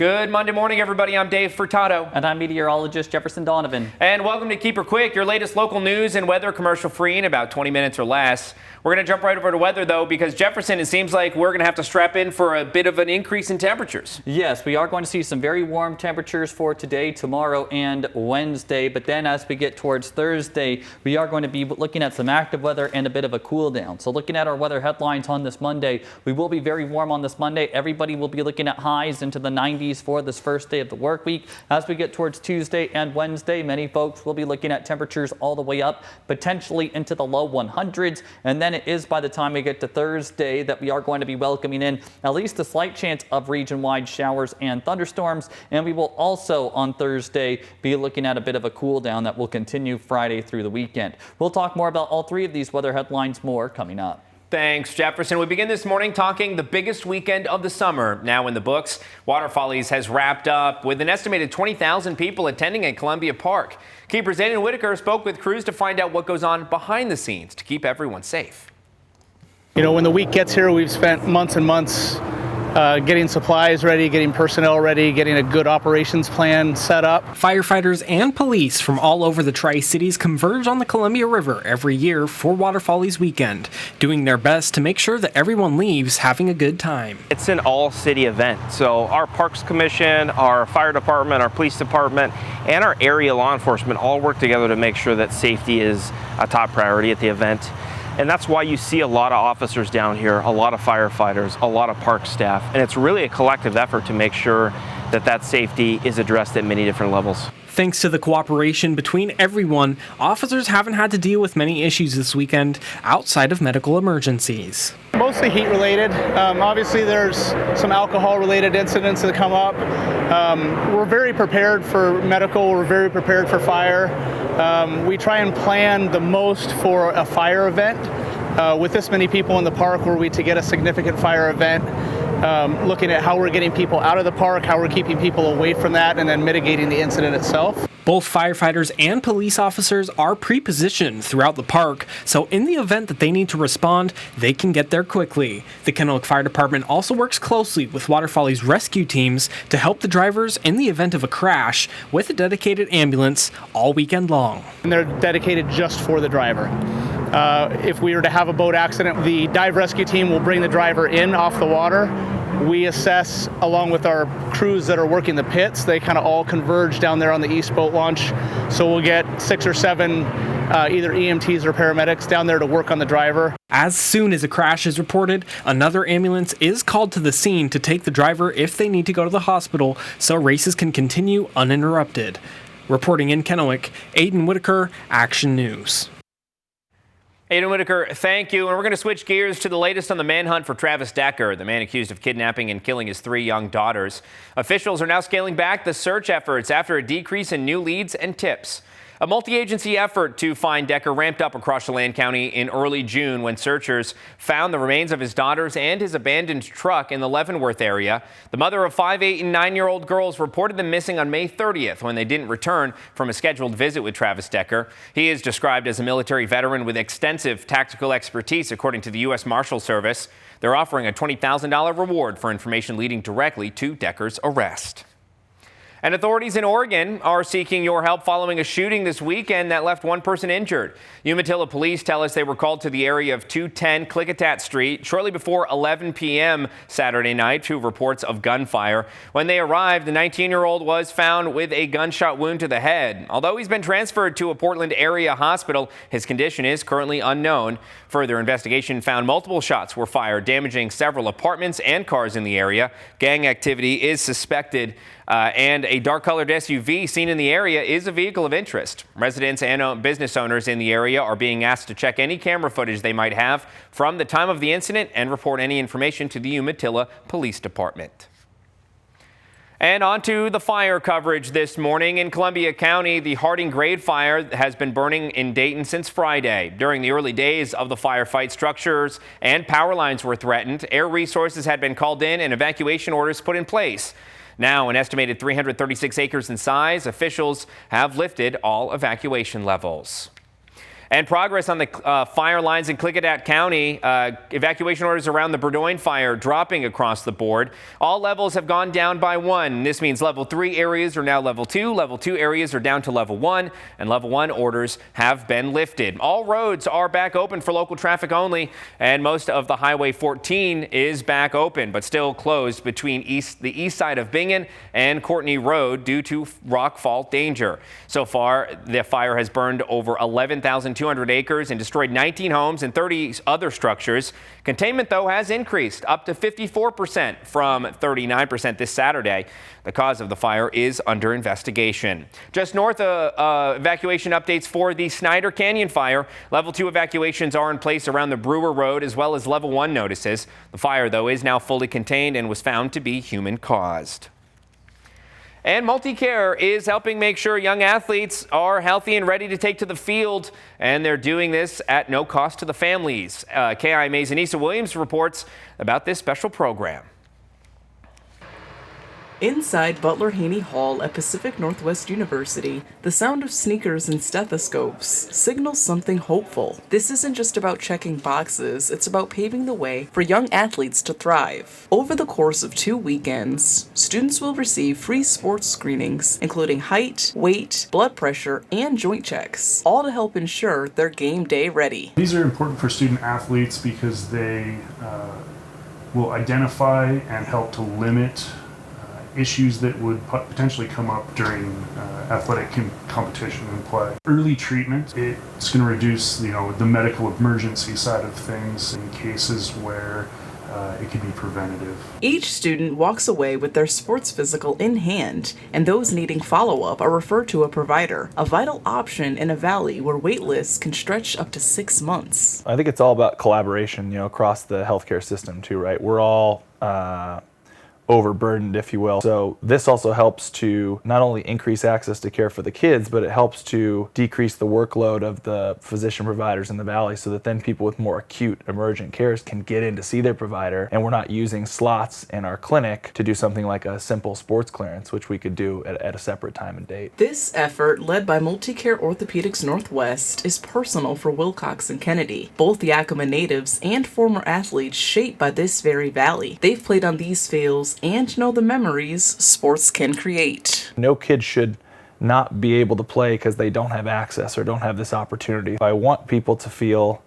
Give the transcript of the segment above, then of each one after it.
Good Monday morning, everybody. I'm Dave Furtado. And I'm meteorologist Jefferson Donovan. And welcome to Keep Her Quick, your latest local news and weather commercial free in about 20 minutes or less. We're going to jump right over to weather, though, because Jefferson, it seems like we're going to have to strap in for a bit of an increase in temperatures. Yes, we are going to see some very warm temperatures for today, tomorrow, and Wednesday. But then as we get towards Thursday, we are going to be looking at some active weather and a bit of a cool down. So looking at our weather headlines on this Monday, we will be very warm on this Monday. Everybody will be looking at highs into the 90s for this first day of the work week. As we get towards Tuesday and Wednesday, many folks will be looking at temperatures all the way up, potentially into the low 100s. And then it is by the time we get to Thursday that we are going to be welcoming in at least a slight chance of region-wide showers and thunderstorms. And we will also on Thursday be looking at a bit of a cool down that will continue Friday through the weekend. We'll talk more about all three of these weather headlines more coming up. Thanks, Jefferson. We begin this morning talking the biggest weekend of the summer now in the books. Water Follies has wrapped up with an estimated 20,000 people attending at Columbia Park. KEPR's Aiden Whitaker spoke with crews to find out what goes on behind the scenes to keep everyone safe. You know, when the week gets here, we've spent months and months getting supplies ready, getting personnel ready, getting a good operations plan set up. Firefighters and police from all over the Tri-Cities converge on the Columbia River every year for Water Follies weekend, doing their best to make sure that everyone leaves having a good time. It's an all-city event, so our Parks Commission, our fire department, our police department, and our area law enforcement all work together to make sure that safety is a top priority at the event. And that's why you see a lot of officers down here, a lot of firefighters, a lot of park staff. And it's really a collective effort to make sure that that safety is addressed at many different levels. Thanks to the cooperation between everyone, officers haven't had to deal with many issues this weekend outside of medical emergencies. Mostly heat related. Obviously there's some alcohol related incidents that come up. We're very prepared for medical, we're very prepared for fire. We try and plan the most for a fire event. With this many people in the park, were we to get a significant fire event, looking at how we're getting people out of the park, how we're keeping people away from that, and then mitigating the incident itself. Both firefighters and police officers are pre-positioned throughout the park, so in the event that they need to respond, they can get there quickly. The Kennewick Fire Department also works closely with Water Follies rescue teams to help the drivers in the event of a crash with a dedicated ambulance all weekend long. And they're dedicated just for the driver. If we were to have a boat accident, the dive rescue team will bring the driver in off the water. We assess along with our crews that are working the pits. They kind of all converge down there on the east boat launch. So we'll get 6 or 7 either EMTs or paramedics down there to work on the driver. As soon as a crash is reported, another ambulance is called to the scene to take the driver if they need to go to the hospital so races can continue uninterrupted. Reporting in Kennewick, Aiden Whitaker, Action News. Aiden Whitaker, thank you. And we're going to switch gears to the latest on the manhunt for Travis Decker, the man accused of kidnapping and killing his 3 young daughters. Officials are now scaling back the search efforts after a decrease in new leads and tips. A multi-agency effort to find Decker ramped up across Chelan County in early June when searchers found the remains of his daughters and his abandoned truck in the Leavenworth area. The mother of 5, 8, and 9-year-old girls reported them missing on May 30th when they didn't return from a scheduled visit with Travis Decker. He is described as a military veteran with extensive tactical expertise, according to the U.S. Marshal Service. They're offering a $20,000 reward for information leading directly to Decker's arrest. And authorities in Oregon are seeking your help following a shooting this weekend that left 1 person injured. Umatilla police tell us they were called to the area of 210 Klickitat Street shortly before 11 p.m. Saturday night to reports of gunfire. When they arrived, the 19-year-old was found with a gunshot wound to the head. Although he's been transferred to a Portland area hospital, his condition is currently unknown. Further investigation found multiple shots were fired, damaging several apartments and cars in the area. Gang activity is suspected. And a dark-colored SUV seen in the area is a vehicle of interest. Residents and business owners in the area are being asked to check any camera footage they might have from the time of the incident and report any information to the Umatilla Police Department. And on to the fire coverage this morning. In Columbia County, the Harding Grade fire has been burning in Dayton since Friday. During the early days of the firefight, structures and power lines were threatened. Air resources had been called in and evacuation orders put in place. Now, an estimated 336 acres in size, officials have lifted all evacuation levels. And progress on the fire lines in Klickitat County. Evacuation orders around the Burdoyne fire dropping across the board. All levels have gone down by 1. This means level 3 areas are now level 2. Level 2 areas are down to level 1. And level 1 orders have been lifted. All roads are back open for local traffic only. And most of the Highway 14 is back open, but still closed between the east side of Bingen and Courtney Road due to rock fault danger. So far, the fire has burned over 11,200 acres and destroyed 19 homes and 30 other structures. Containment, though, has increased up to 54% from 39% this Saturday. The cause of the fire is under investigation. Just north of evacuation updates for the Snyder Canyon fire. Level 2 evacuations are in place around the Brewer Road, as well as level 1 notices. The fire, though, is now fully contained and was found to be human caused. And Multicare is helping make sure young athletes are healthy and ready to take to the field, and they're doing this at no cost to the families. KIMA's Anissa Williams reports about this special program. Inside Butler Haney Hall at Pacific Northwest University, the sound of sneakers and stethoscopes signals something hopeful. This isn't just about checking boxes, it's about paving the way for young athletes to thrive. Over the course of 2 weekends, students will receive free sports screenings, including height, weight, blood pressure, and joint checks, all to help ensure they're game day ready. These are important for student athletes because they will identify and help to limit issues that would potentially come up during athletic competition and play. Early treatment, it's going to reduce the medical emergency side of things in cases where it can be preventative. Each student walks away with their sports physical in hand, and those needing follow-up are referred to a provider, a vital option in a valley where wait lists can stretch up to 6 months. I think it's all about collaboration, across the healthcare system too, right? We're all overburdened, if you will. So this also helps to not only increase access to care for the kids, but it helps to decrease the workload of the physician providers in the valley so that then people with more acute emergent cares can get in to see their provider, and we're not using slots in our clinic to do something like a simple sports clearance, which we could do at a separate time and date. This effort, led by Multicare Orthopedics Northwest, is personal for Wilcox and Kennedy, both Yakima natives and former athletes shaped by this very valley. They've played on these fields and know the memories sports can create. No kid should not be able to play because they don't have access or don't have this opportunity. I want people to feel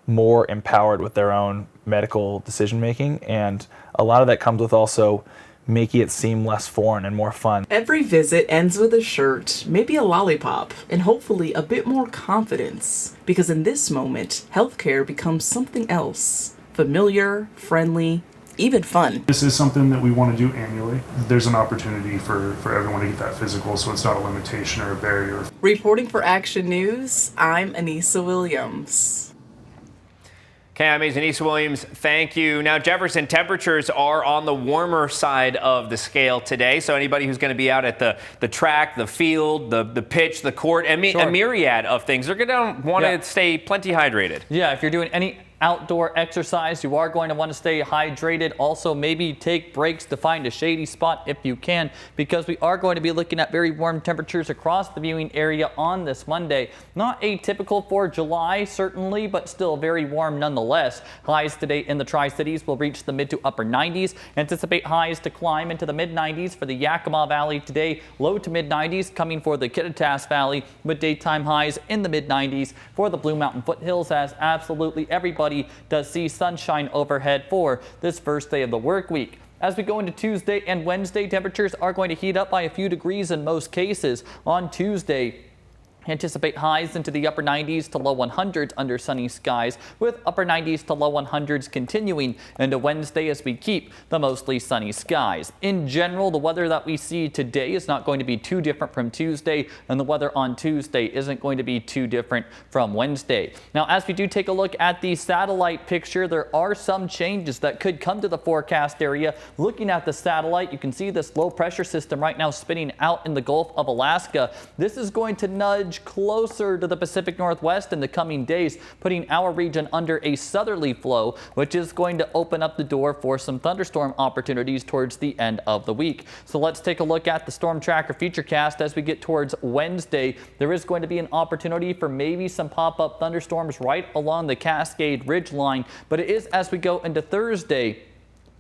more empowered with their own medical decision making, and a lot of that comes with also making it seem less foreign and more fun. Every visit ends with a shirt, maybe a lollipop, and hopefully a bit more confidence, because in this moment, healthcare becomes something else. Familiar, friendly, even fun. This is something that we want to do annually. There's an opportunity for everyone to get that physical, so it's not a limitation or a barrier. Reporting for Action News, I'm Anissa Williams. KIMA's Anissa Williams, thank you. Now, Jefferson, temperatures are on the warmer side of the scale today, so anybody who's going to be out at the track, the field, the pitch, the court, a myriad of things, they're going to want to stay plenty hydrated. Yeah, if you're doing any outdoor exercise, you are going to want to stay hydrated. Also, maybe take breaks to find a shady spot if you can, because we are going to be looking at very warm temperatures across the viewing area on this Monday. Not atypical for July, certainly, but still very warm nonetheless. Highs today in the Tri-Cities will reach the mid to upper 90s. Anticipate highs to climb into the mid 90s for the Yakima Valley today. Low to mid 90s coming for the Kittitas Valley, with daytime highs in the mid 90s for the Blue Mountain foothills, as absolutely everybody does see sunshine overhead for this first day of the work week. As we go into Tuesday and Wednesday, temperatures are going to heat up by a few degrees in most cases. On Tuesday, anticipate highs into the upper 90s to low 100s under sunny skies, with upper 90s to low 100s continuing into Wednesday as we keep the mostly sunny skies. In general, the weather that we see today is not going to be too different from Tuesday, and the weather on Tuesday isn't going to be too different from Wednesday. Now, as we do take a look at the satellite picture, there are some changes that could come to the forecast area. Looking at the satellite, you can see this low pressure system right now spinning out in the Gulf of Alaska. This is going to nudge nudge closer to the Pacific Northwest in the coming days, putting our region under a southerly flow, which is going to open up the door for some thunderstorm opportunities towards the end of the week. So let's take a look at the Storm Tracker Futurecast as we get towards Wednesday. There is going to be an opportunity for maybe some pop-up thunderstorms right along the Cascade Ridge line, but it is as we go into Thursday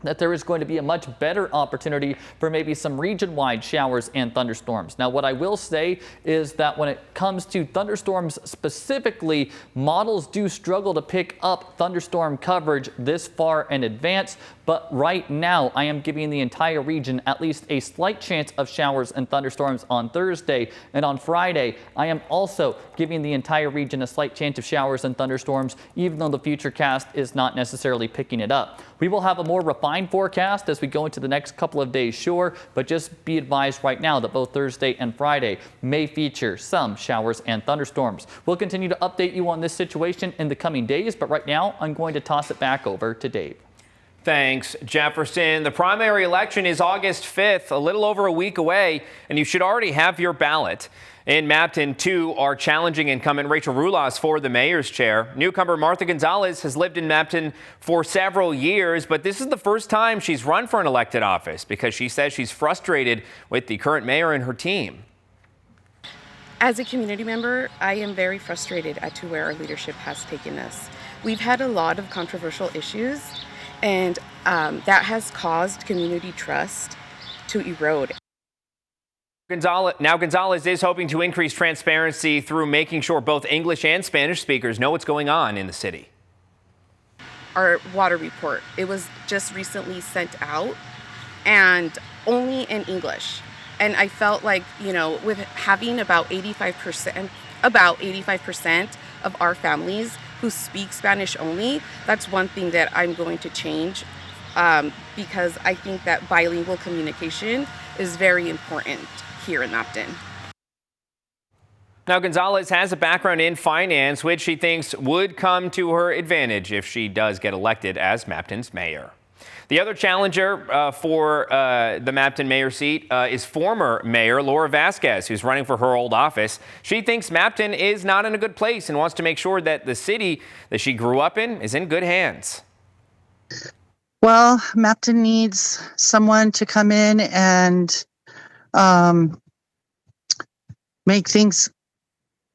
that there is going to be a much better opportunity for maybe some region-wide showers and thunderstorms. Now, what I will say is that when it comes to thunderstorms specifically, models do struggle to pick up thunderstorm coverage this far in advance, but right now I am giving the entire region at least a slight chance of showers and thunderstorms on Thursday, and on Friday I am also giving the entire region a slight chance of showers and thunderstorms, even though the Futurecast is not necessarily picking it up. We will have a more refined forecast as we go into the next couple of days, sure, but just be advised right now that both Thursday and Friday may feature some showers and thunderstorms. We'll continue to update you on this situation in the coming days, but right now I'm going to toss it back over to Dave. Thanks, Jefferson. The primary election is August 5th, a little over a week away, and you should already have your ballot. In Mapton, 2 are challenging incumbent Rachel Rulas for the mayor's chair. Newcomer Martha Gonzalez has lived in Mapton for several years, but this is the first time she's run for an elected office because she says she's frustrated with the current mayor and her team. As a community member, I am very frustrated at to where our leadership has taken us. We've had a lot of controversial issues, and that has caused community trust to erode. Gonzalez is hoping to increase transparency through making sure both English and Spanish speakers know what's going on in the city. Our water report, it was just recently sent out and only in English. And I felt like, with having about 85% of our families who speak Spanish only, that's one thing that I'm going to change because I think that bilingual communication is very important here in Mapton. Now, Gonzalez has a background in finance, which she thinks would come to her advantage if she does get elected as Mapton's mayor. The other challenger for the Mapton mayor seat is former mayor Laura Vasquez, who's running for her old office. She thinks Mapton is not in a good place and wants to make sure that the city that she grew up in is in good hands. Well, Mapton needs someone to come in and make things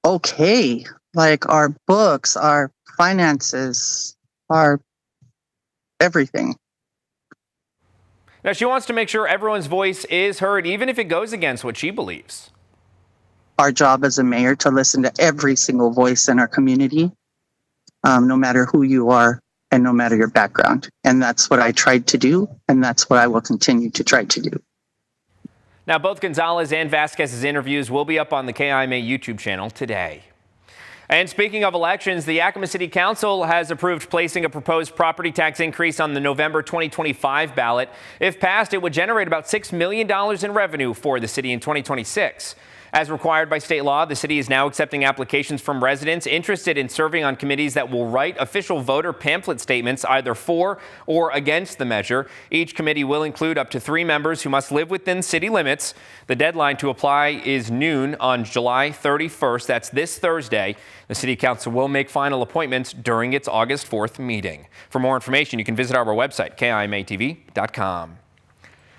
okay, like our books, our finances, our everything. Now, she wants to make sure everyone's voice is heard, even if it goes against what she believes. Our job as a mayor to listen to every single voice in our community, no matter who you are and no matter your background. And that's what I tried to do, and that's what I will continue to try to do. Now, both Gonzalez and Vasquez's interviews will be up on the KIMA YouTube channel today. And speaking of elections, the Yakima City Council has approved placing a proposed property tax increase on the November 2025 ballot. If passed, it would generate about $6 million in revenue for the city in 2026. As required by state law, the city is now accepting applications from residents interested in serving on committees that will write official voter pamphlet statements either for or against the measure. Each committee will include up to 3 members who must live within city limits. The deadline to apply is noon on July 31st. That's this Thursday. The City Council will make final appointments during its August 4th meeting. For more information, you can visit our website, kimatv.com.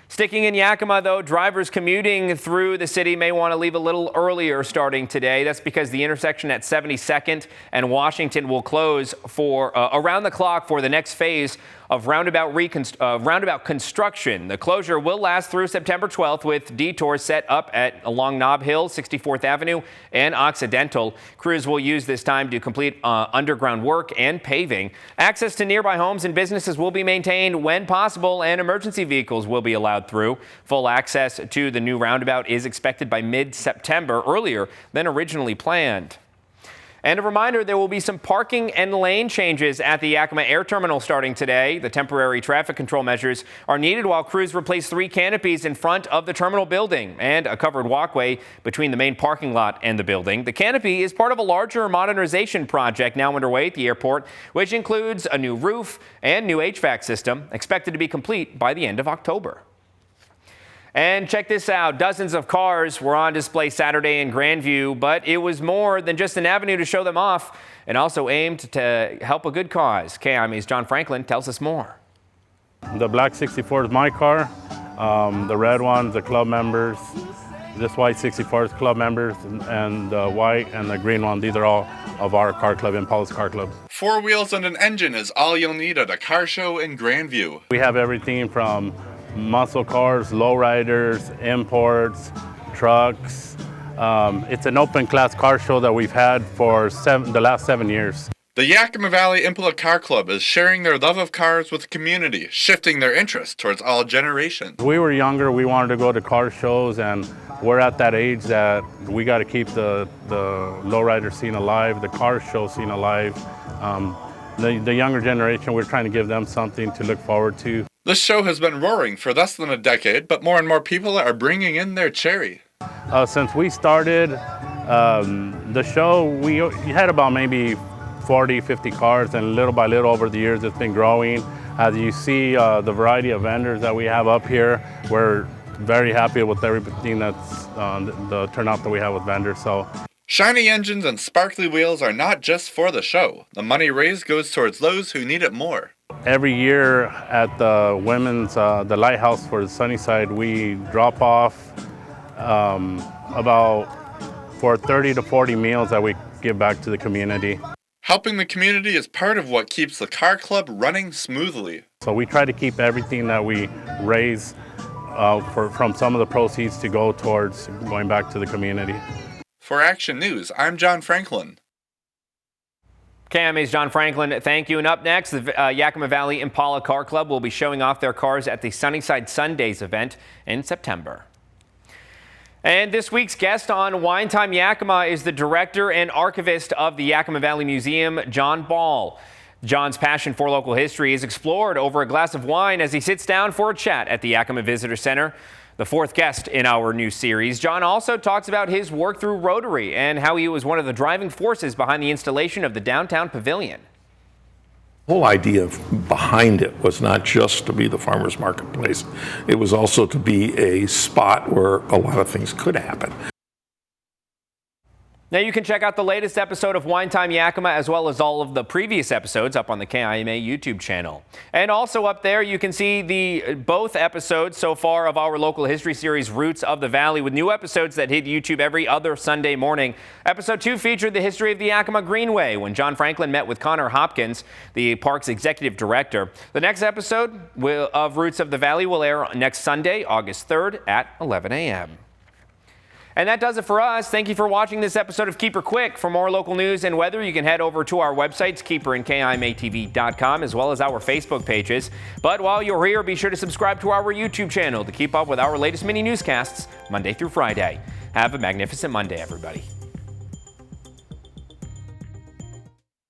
Sticking in Yakima, though, drivers commuting through the city may want to leave a little earlier starting today. That's because the intersection at 72nd and Washington will close for around the clock for the next phase of roundabout construction. The closure will last through September 12th with detours set up along Nob Hill, 64th Avenue, and Occidental. Crews will use this time to complete underground work and paving. Access to nearby homes and businesses will be maintained when possible, and emergency vehicles will be allowed through. Full access to the new roundabout is expected by mid-September, earlier than originally planned. And a reminder, there will be some parking and lane changes at the Yakima Air Terminal starting today. The temporary traffic control measures are needed while crews replace 3 canopies in front of the terminal building and a covered walkway between the main parking lot and the building. The canopy is part of a larger modernization project now underway at the airport, which includes a new roof and new HVAC system, expected to be complete by the end of October. And check this out. Dozens of cars were on display Saturday in Grandview, but it was more than just an avenue to show them off and also aimed to help a good cause. KIMA's John Franklin tells us more. The black 64 is my car. The red one's the club members. This white 64 is club members, and the white and the green one, these are all of our car club, Impala's car club. 4 wheels and an engine is all you'll need at a car show in Grandview. We have everything from muscle cars, lowriders, imports, trucks. It's an open class car show that we've had for the last 7 years. The Yakima Valley Impala Car Club is sharing their love of cars with the community, shifting their interest towards all generations. We were younger, we wanted to go to car shows, and we're at that age that we got to keep the lowrider scene alive, the car show scene alive. The younger generation, we're trying to give them something to look forward to. This show has been roaring for less than a decade, but more and more people are bringing in their cherry. Since we started the show, we had about maybe 40, 50 cars, and little by little over the years it's been growing. As you see the variety of vendors that we have up here, we're very happy with everything that's the turnout that we have with vendors. So, shiny engines and sparkly wheels are not just for the show. The money raised goes towards those who need it more. Every year at the women's, the lighthouse for Sunnyside, we drop off about for 30 to 40 meals that we give back to the community. Helping the community is part of what keeps the car club running smoothly. So we try to keep everything that we raise from some of the proceeds to go towards going back to the community. For Action News, I'm John Franklin. KIMA's John Franklin, thank you. And up next, the Yakima Valley Impala Car Club will be showing off their cars at the Sunnyside Sundays event in September. And this week's guest on Wine Time Yakima is the director and archivist of the Yakima Valley Museum, John Ball. John's passion for local history is explored over a glass of wine as he sits down for a chat at the Yakima Visitor Center. The fourth guest in our new series, John also talks about his work through Rotary and how he was one of the driving forces behind the installation of the downtown pavilion. The whole idea behind it was not just to be the farmers marketplace. It was also to be a spot where a lot of things could happen. Now you can check out the latest episode of Wine Time Yakima as well as all of the previous episodes up on the KIMA YouTube channel. And also up there you can see both episodes so far of our local history series Roots of the Valley, with new episodes that hit YouTube every other Sunday morning. Episode 2 featured the history of the Yakima Greenway when John Franklin met with Connor Hopkins, the park's executive director. The next episode of Roots of the Valley will air next Sunday, August 3rd at 11 a.m. And that does it for us. Thank you for watching this episode of Keeper Quick. For more local news and weather, you can head over to our websites, keeperandkimatv.com, as well as our Facebook pages. But while you're here, be sure to subscribe to our YouTube channel to keep up with our latest mini newscasts Monday through Friday. Have a magnificent Monday, everybody.